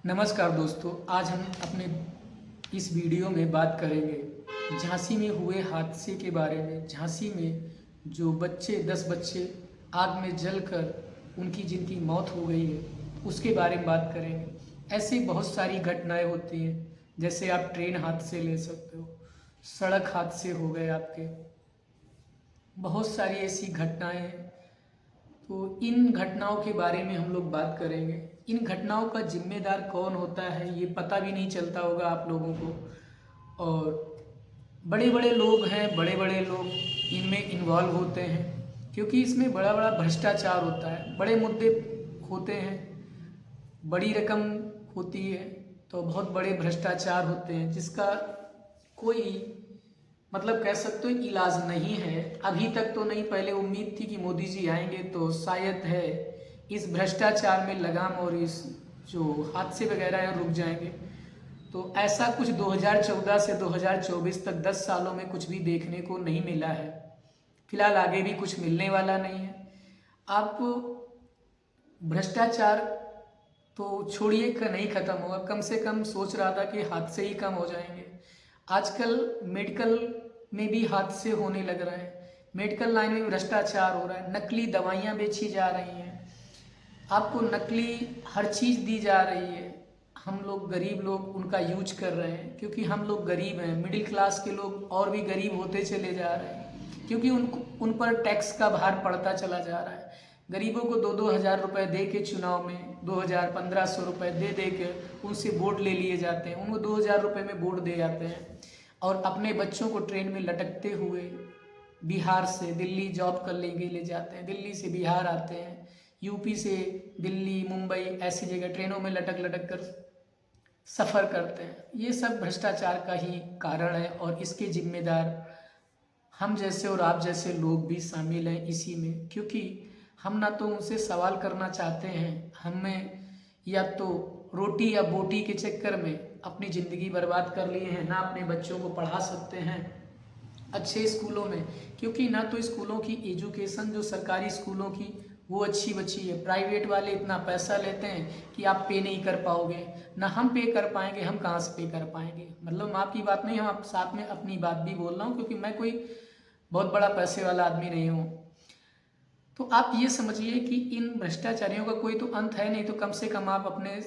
नमस्कार दोस्तों, आज हम अपने इस वीडियो में बात करेंगे झांसी में हुए हादसे के बारे में। झांसी में जो 10 बच्चे आग में जलकर उनकी जिनकी मौत हो गई है उसके बारे में बात करेंगे। ऐसी बहुत सारी घटनाएं होती हैं, जैसे आप ट्रेन हादसे ले सकते हो, सड़क हादसे हो गए आपके, बहुत सारी ऐसी घटनाएं हैं। तो इन घटनाओं के बारे में हम लोग बात करेंगे। इन घटनाओं का जिम्मेदार कौन होता है ये पता भी नहीं चलता होगा आप लोगों को। और बड़े बड़े लोग हैं, बड़े बड़े लोग इनमें इन्वॉल्व होते हैं, क्योंकि इसमें बड़ा बड़ा भ्रष्टाचार होता है, बड़े मुद्दे होते हैं, बड़ी रकम होती है, तो बहुत बड़े भ्रष्टाचार होते हैं जिसका कोई मतलब कह सकते हो इलाज नहीं है। अभी तक तो नहीं, पहले उम्मीद थी कि मोदी जी आएंगे तो शायद है इस भ्रष्टाचार में लगाम और इस जो हादसे वगैरह हैं रुक जाएंगे। तो ऐसा कुछ 2014 से 2024 तक 10 सालों में कुछ भी देखने को नहीं मिला है। फिलहाल आगे भी कुछ मिलने वाला नहीं है। आप भ्रष्टाचार तो छोड़िए का नहीं खत्म होगा, कम से कम सोच रहा था कि हादसे ही कम हो जाएंगे। आजकल मेडिकल में भी हादसे होने लग रहे हैं, मेडिकल लाइन में भ्रष्टाचार हो रहा है, नकली दवाइयाँ बेची जा रही हैं, आपको नकली हर चीज़ दी जा रही है। हम लोग गरीब लोग उनका यूज कर रहे हैं, क्योंकि हम लोग गरीब हैं। मिडिल क्लास के लोग और भी गरीब होते चले जा रहे हैं, क्योंकि उन पर टैक्स का भार पड़ता चला जा रहा है। गरीबों को 2-2 हज़ार रुपये दे के चुनाव में 2,000-1,500 रुपये दे के उनसे वोट ले लिए जाते हैं, उनको 2,000 रुपये में वोट दे जाते हैं, और अपने बच्चों को ट्रेन में लटकते हुए बिहार से दिल्ली जॉब करने के लिए जाते हैं, दिल्ली से बिहार आते हैं, यूपी से दिल्ली, मुंबई ऐसी जगह ट्रेनों में लटक लटक कर सफ़र करते हैं। ये सब भ्रष्टाचार का ही कारण है, और इसके जिम्मेदार हम जैसे और आप जैसे लोग भी शामिल हैं इसी में, क्योंकि हम ना तो उनसे सवाल करना चाहते हैं, हमें या तो रोटी या बोटी के चक्कर में अपनी ज़िंदगी बर्बाद कर लिए हैं, ना अपने बच्चों को पढ़ा सकते हैं अच्छे स्कूलों में, क्योंकि ना तो स्कूलों की एजुकेशन जो सरकारी स्कूलों की वो अच्छी बची है। प्राइवेट वाले इतना पैसा लेते हैं कि आप पे नहीं कर पाओगे, ना हम पे कर पाएंगे, हम कहाँ से पे कर पाएंगे। मतलब माँ की बात नहीं, हम आप साथ में अपनी बात भी बोल रहा हूँ, क्योंकि मैं कोई बहुत बड़ा पैसे वाला आदमी नहीं हूँ। तो आप ये समझिए कि इन भ्रष्टाचारियों का कोई तो अंत है नहीं, तो कम से कम आप अपने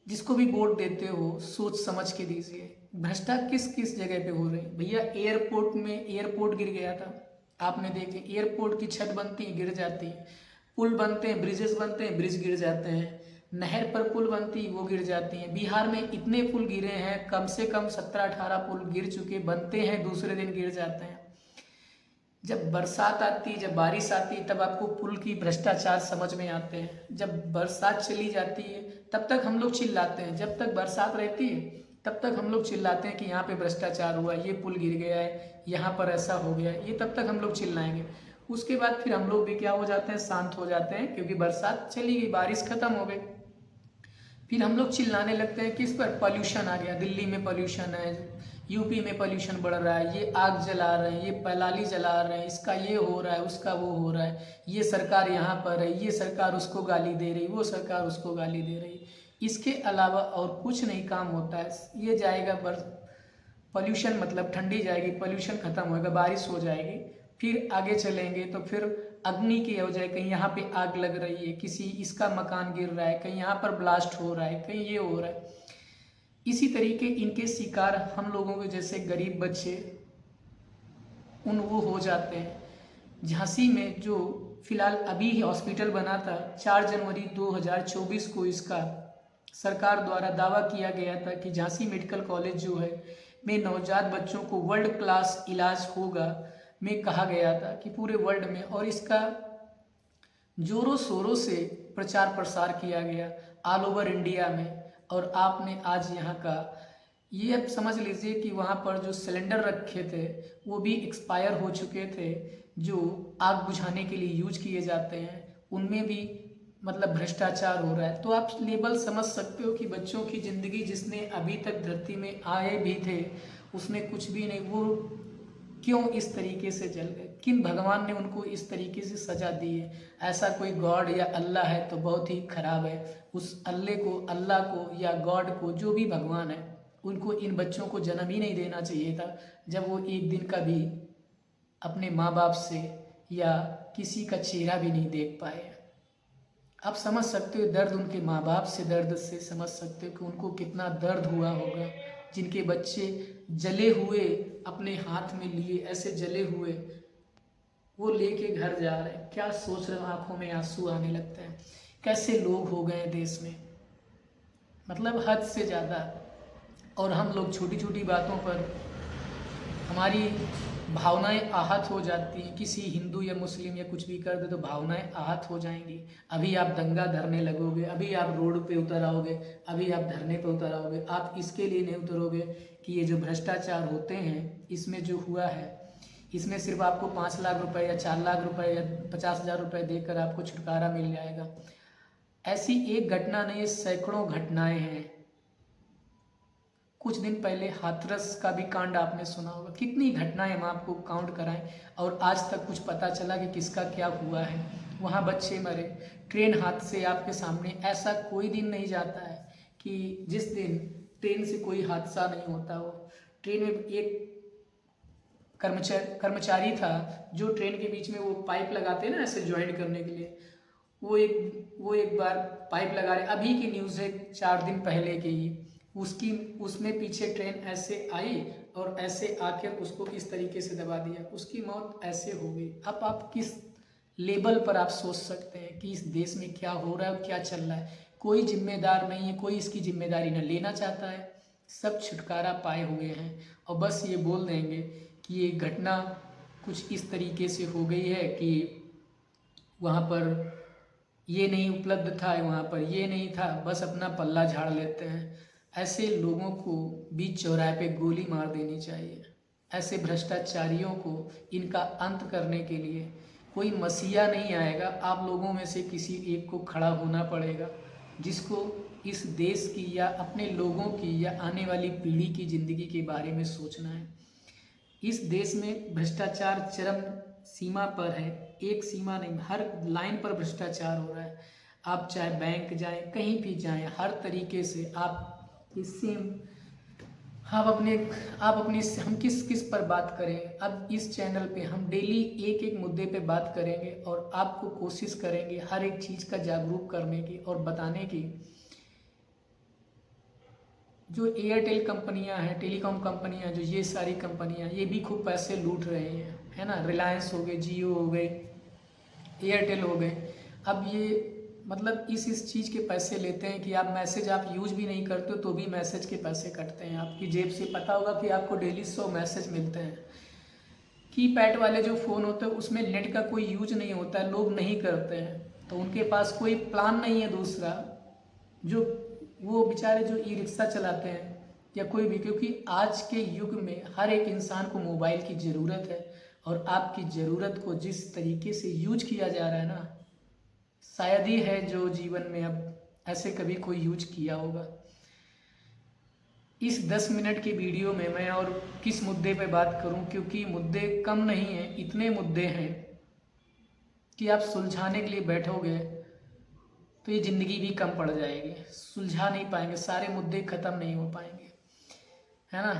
जिसको भी वोट देते हो सोच समझ के दीजिए। भ्रष्टाचार किस किस जगह पे हो रहे हैं भैया। एयरपोर्ट में एयरपोर्ट गिर गया था, आपने देखे, एयरपोर्ट की छत बनती है गिर जाती है, पुल बनते हैं, ब्रिजेस बनते हैं, ब्रिज गिर जाते हैं, नहर पर पुल बनती है वो गिर जाती हैं। बिहार में इतने पुल गिरे हैं, कम से कम 17-18 पुल गिर चुके, बनते हैं दूसरे दिन गिर जाते हैं। जब बरसात आती, जब बारिश आती, तब आपको पुल की भ्रष्टाचार समझ में आते हैं। जब बरसात चली जाती है तब तक हम लोग चिल्लाते हैं, जब तक बरसात रहती है तब तक हम लोग चिल्लाते हैं कि यहाँ पे भ्रष्टाचार हुआ, ये पुल गिर गया है, यहाँ पर ऐसा हो गया, ये तब तक हम लोग चिल्लाएंगे। उसके बाद फिर हम लोग भी क्या हो जाते हैं, शांत हो जाते हैं, क्योंकि बरसात चली गई, बारिश खत्म हो गई। फिर हम लोग चिल्लाने लगते हैं किस पर, पॉल्यूशन आ गया, दिल्ली में पॉल्यूशन है, यूपी में पॉल्यूशन बढ़ रहा है, ये आग जला रहे हैं, ये पलाली जला रहे हैं, इसका ये हो रहा है, उसका वो हो रहा है, ये सरकार यहाँ पर है, ये सरकार उसको गाली दे रही, वो सरकार उसको गाली दे रही। इसके अलावा और कुछ नहीं काम होता है। ये जाएगा पॉल्यूशन, मतलब ठंडी जाएगी, पॉल्यूशन खत्म होएगा, बारिश हो जाएगी, फिर आगे चलेंगे तो फिर अग्नि की हो जाए, कहीं यहाँ पे आग लग रही है, किसी इसका मकान गिर रहा है, कहीं यहाँ पर ब्लास्ट हो रहा है, कहीं ये हो रहा है। इसी तरीके इनके शिकार हम लोगों के जैसे गरीब बच्चे वो हो जाते हैं। झांसी में जो फिलहाल अभी ही हॉस्पिटल बना था, 4 जनवरी 2024 को इसका सरकार द्वारा दावा किया गया था कि झांसी मेडिकल कॉलेज जो है में नवजात बच्चों को वर्ल्ड क्लास इलाज होगा, में कहा गया था कि पूरे वर्ल्ड में, और इसका जोरों शोरों से प्रचार प्रसार किया गया ऑल ओवर इंडिया में। और आपने आज यहाँ का ये अब समझ लीजिए कि वहाँ पर जो सिलेंडर रखे थे वो भी एक्सपायर हो चुके थे, जो आग बुझाने के लिए यूज किए जाते हैं, उनमें भी मतलब भ्रष्टाचार हो रहा है। तो आप लेवल समझ सकते हो कि बच्चों की ज़िंदगी जिसने अभी तक धरती में आए भी थे उसमें कुछ भी नहीं, वो क्यों इस तरीके से जल गए। किन भगवान ने उनको इस तरीके से सजा दी है। ऐसा कोई गॉड या अल्लाह है तो बहुत ही खराब है। उस अल्लाह को या गॉड को, जो भी भगवान है, उनको इन बच्चों को जन्म ही नहीं देना चाहिए था जब वो एक दिन का भी अपने माँ बाप से या किसी का चेहरा भी नहीं देख पाए। आप समझ सकते हो दर्द, उनके माँ बाप से दर्द से समझ सकते हो कि उनको कितना दर्द हुआ होगा। जिनके बच्चे जले हुए अपने हाथ में लिए, ऐसे जले हुए वो लेके घर जा रहे हैं, क्या सोच रहे हो, आंखों में आंसू आने लगते हैं। कैसे लोग हो गए देश में, मतलब हद से ज़्यादा। और हम लोग छोटी छोटी बातों पर हमारी भावनाएं आहत हो जाती हैं। किसी हिंदू या मुस्लिम या कुछ भी कर दे तो भावनाएं आहत हो जाएंगी। अभी आप दंगा धरने लगोगे, अभी आप रोड पे उतर आओगे, अभी आप धरने पे उतर आओगे। आप इसके लिए नहीं उतरोगे कि ये जो भ्रष्टाचार होते हैं, इसमें जो हुआ है, इसमें सिर्फ आपको 5 लाख रुपए या 4 लाख रुपए या 50,000 रुपए देकर आपको छुटकारा मिल जाएगा। ऐसी एक घटना नहीं, सैकड़ों घटनाएं हैं। कुछ दिन पहले हाथरस का भी कांड आपने सुना होगा। कितनी घटनाएं हम आपको काउंट कराएं और आज तक कुछ पता चला कि किसका क्या हुआ है। वहाँ बच्चे मरे, ट्रेन हादसे आपके सामने। ऐसा कोई दिन नहीं जाता है कि जिस दिन ट्रेन से कोई हादसा नहीं होता हो। ट्रेन में एक कर्मचारी था जो ट्रेन के बीच में वो पाइप लगाते हैं ना ऐसे ज्वाइंट करने के लिए, वो एक बार पाइप लगा रहे, अभी की न्यूज़ है 4 दिन पहले की ही, उसमें पीछे ट्रेन ऐसे आई और ऐसे आकर उसको इस तरीके से दबा दिया, उसकी मौत ऐसे हो गई। अब आप किस लेवल पर आप सोच सकते हैं कि इस देश में क्या हो रहा है और क्या चल रहा है। कोई जिम्मेदार नहीं है, कोई इसकी जिम्मेदारी न लेना चाहता है। सब छुटकारा पाए हुए हैं और बस ये बोल देंगे कि ये घटना कुछ इस तरीके से हो गई है कि वहाँ पर ये नहीं उपलब्ध था, वहाँ पर ये नहीं था, बस अपना पल्ला झाड़ लेते हैं। ऐसे लोगों को बीच चौराहे पे गोली मार देनी चाहिए। ऐसे भ्रष्टाचारियों को इनका अंत करने के लिए कोई मसीहा नहीं आएगा, आप लोगों में से किसी एक को खड़ा होना पड़ेगा, जिसको इस देश की या अपने लोगों की या आने वाली पीढ़ी की ज़िंदगी के बारे में सोचना है। इस देश में भ्रष्टाचार चरम सीमा पर है, एक सीमा नहीं, हर लाइन पर भ्रष्टाचार हो रहा है। आप चाहे बैंक जाएं, कहीं भी जाएं, हर तरीके से आप इससे हम किस पर बात करें। अब इस चैनल पे हम डेली एक एक मुद्दे पे बात करेंगे और आपको कोशिश करेंगे हर एक चीज़ का जागरूक करने की और बताने की। जो एयरटेल कंपनियां हैं, टेलीकॉम कंपनियां, जो ये सारी कंपनियां, ये भी खूब पैसे लूट रहे हैं, है ना। रिलायंस हो गए, जियो हो गए, एयरटेल हो गए। अब ये मतलब इस चीज़ के पैसे लेते हैं कि आप मैसेज आप यूज भी नहीं करते हो तो भी मैसेज के पैसे कटते हैं आपकी जेब से। पता होगा कि आपको डेली 100 मैसेज मिलते हैं। कीपैड वाले जो फ़ोन होते हैं उसमें नेट का कोई यूज नहीं होता है, लोग नहीं करते हैं, तो उनके पास कोई प्लान नहीं है दूसरा। जो वो बेचारे जो ई रिक्शा चलाते हैं या कोई भी, क्योंकि आज के युग में हर एक इंसान को मोबाइल की ज़रूरत है और आपकी ज़रूरत को जिस तरीके से यूज किया जा रहा है ना, शायद ही है जो जीवन में अब ऐसे कभी कोई यूज किया होगा। इस 10 मिनट की वीडियो में मैं और किस मुद्दे पे बात करूं, क्योंकि मुद्दे कम नहीं हैं, इतने मुद्दे हैं कि आप सुलझाने के लिए बैठोगे तो ये ज़िंदगी भी कम पड़ जाएगी, सुलझा नहीं पाएंगे, सारे मुद्दे ख़त्म नहीं हो पाएंगे, है ना।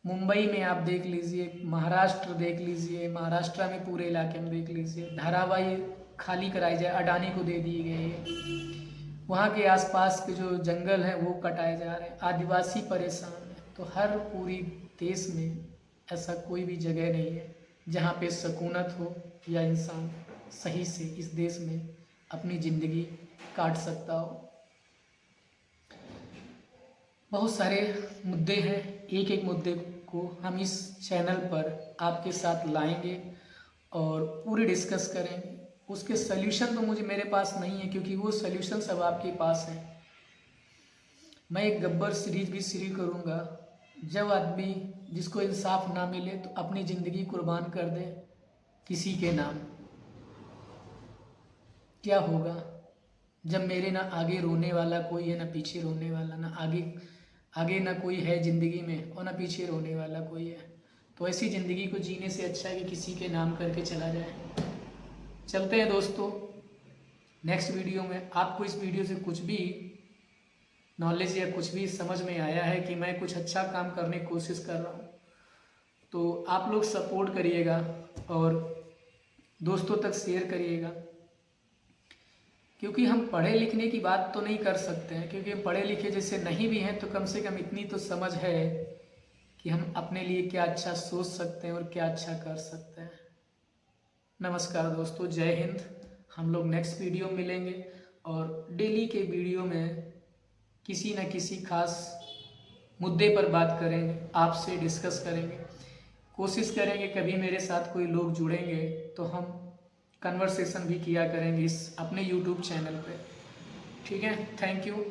मुंबई में आप देख लीजिए, महाराष्ट्र देख लीजिए, महाराष्ट्र में पूरे इलाके में देख लीजिए, धारावाही खाली कराई जाए, अडानी को दे दी गई है। वहाँ के आसपास के जो जंगल हैं वो कटाए जा रहे हैं, आदिवासी परेशान हैं। तो हर पूरी देश में ऐसा कोई भी जगह नहीं है जहाँ पे सुकूनत हो या इंसान सही से इस देश में अपनी ज़िंदगी काट सकता हो। बहुत सारे मुद्दे हैं, एक एक मुद्दे को हम इस चैनल पर आपके साथ लाएंगे और पूरी डिस्कस करेंगे। उसके सल्यूशन तो मेरे पास नहीं है, क्योंकि वो सल्यूशन सब आपके पास है। मैं एक गब्बर सीरीज भी शुरू करूँगा। जब आदमी जिसको इंसाफ ना मिले तो अपनी ज़िंदगी कुर्बान कर दे किसी के नाम, क्या होगा जब मेरे ना आगे रोने वाला कोई है, ना पीछे रोने वाला, ना आगे ना कोई है ज़िंदगी में और ना पीछे रोने वाला कोई है। तो ऐसी ज़िंदगी को जीने से अच्छा है कि किसी के नाम करके चला जाए। चलते हैं दोस्तों नेक्स्ट वीडियो में। आपको इस वीडियो से कुछ भी नॉलेज या कुछ भी समझ में आया है कि मैं कुछ अच्छा काम करने की कोशिश कर रहा हूँ, तो आप लोग सपोर्ट करिएगा और दोस्तों तक शेयर करिएगा। क्योंकि हम पढ़े लिखने की बात तो नहीं कर सकते हैं, क्योंकि हम पढ़े लिखे जैसे नहीं भी हैं, तो कम से कम इतनी तो समझ है कि हम अपने लिए क्या अच्छा सोच सकते हैं और क्या अच्छा कर सकते हैं। नमस्कार दोस्तों, जय हिंद। हम लोग नेक्स्ट वीडियो में मिलेंगे और डेली के वीडियो में किसी न किसी खास मुद्दे पर बात करेंगे, आपसे डिस्कस करेंगे। कोशिश करेंगे कभी मेरे साथ कोई लोग जुड़ेंगे तो हम कन्वर्सेशन भी किया करेंगे इस अपने यूट्यूब चैनल पे। ठीक है, थैंक यू।